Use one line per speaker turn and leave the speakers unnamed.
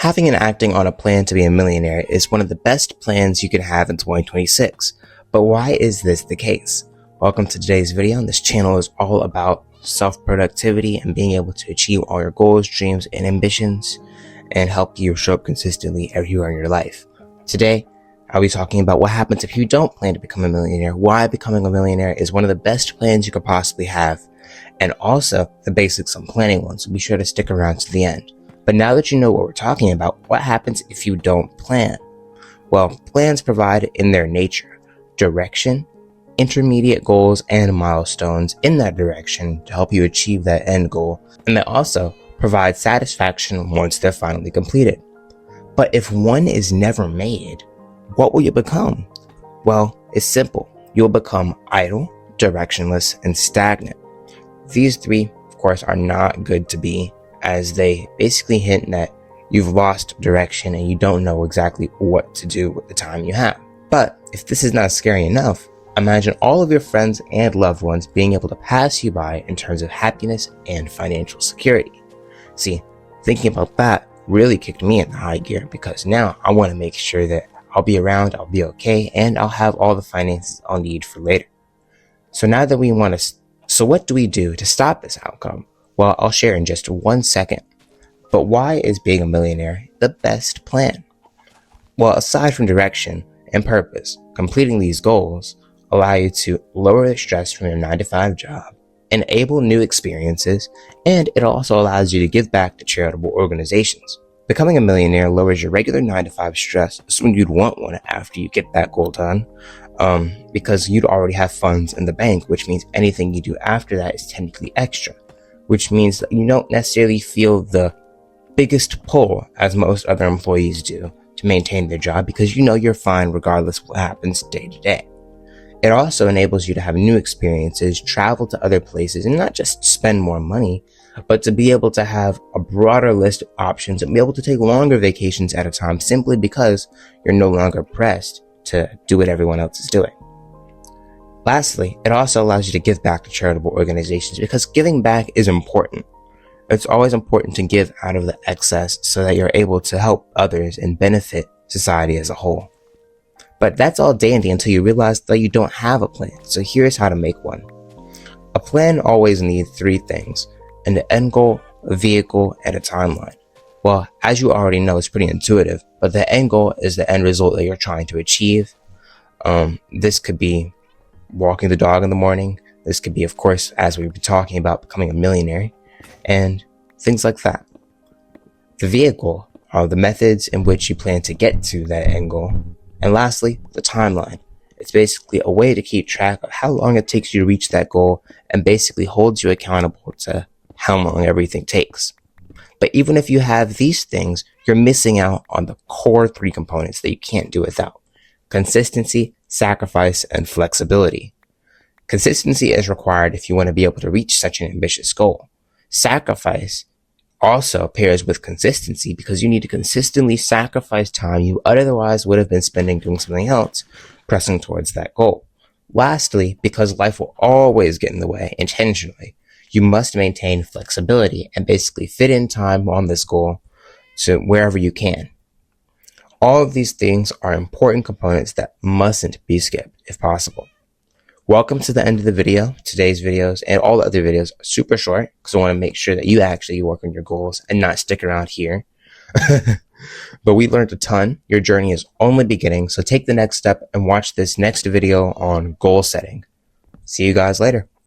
Having and acting on a plan to be a millionaire is one of the best plans you can have in 2026. But why is this the case? Welcome to today's video. This channel is all about self-productivity and being able to achieve all your goals, dreams, and ambitions and help you show up consistently everywhere in your life. Today, I'll be talking about what happens if you don't plan to become a millionaire, why becoming a millionaire is one of the best plans you could possibly have, and also the basics on planning one, so be sure to stick around to the end. But now that you know what we're talking about, what happens if you don't plan? Well, plans provide in their nature direction, intermediate goals, and milestones in that direction to help you achieve that end goal. And they also provide satisfaction once they're finally completed. But if one is never made, what will you become? Well, it's simple. You'll become idle, directionless, and stagnant. These three, of course, are not good to be, as they basically hint that you've lost direction and you don't know exactly what to do with the time you have. But if this is not scary enough, imagine all of your friends and loved ones being able to pass you by in terms of happiness and financial security. See, thinking about that really kicked me into high gear, because now I want to make sure that I'll be around, I'll be okay, and I'll have all the finances I'll need for later. So now that we want to, so what do we do to stop this outcome? Well, I'll share in just 1 second. But why is being a millionaire the best plan? Well, aside from direction and purpose, completing these goals allow you to lower the stress from your 9-to-5 job, enable new experiences, and it also allows you to give back to charitable organizations. Becoming a millionaire lowers your regular 9-to-5 stress, assuming you'd want one after you get that goal done, because you'd already have funds in the bank, which means anything you do after that is technically extra, which means that you don't necessarily feel the biggest pull as most other employees do to maintain their job, because you know you're fine regardless of what happens day to day. It also enables you to have new experiences, travel to other places, and not just spend more money, but to be able to have a broader list of options and be able to take longer vacations at a time, simply because you're no longer pressed to do what everyone else is doing. Lastly, it also allows you to give back to charitable organizations, because giving back is important. It's always important to give out of the excess so that you're able to help others and benefit society as a whole. But that's all dandy until you realize that you don't have a plan. So here's how to make one. A plan always needs 3 things: an end goal, a vehicle, and a timeline. Well, as you already know, it's pretty intuitive, but the end goal is the end result that you're trying to achieve. This could be walking the dog in the morning. This could be, of course, as we've been talking about, becoming a millionaire, and things like that. The vehicle are the methods in which you plan to get to that end goal. And lastly, the timeline. It's basically a way to keep track of how long it takes you to reach that goal, and basically holds you accountable to how long everything takes. But even if you have these things, you're missing out on the core 3 components that you can't do without: consistency, sacrifice, and flexibility. Consistency is required if you want to be able to reach such an ambitious goal. Sacrifice also pairs with consistency, because you need to consistently sacrifice time you otherwise would have been spending doing something else, pressing towards that goal. Lastly, because life will always get in the way intentionally, you must maintain flexibility and basically fit in time on this goal to wherever you can. All of these things are important components that mustn't be skipped if possible. Welcome to the end of the video. Today's videos and all the other videos are super short, because I want to make sure that you actually work on your goals and not stick around here. But we learned a ton. Your journey is only beginning, so take the next step and watch this next video on goal setting. See you guys later.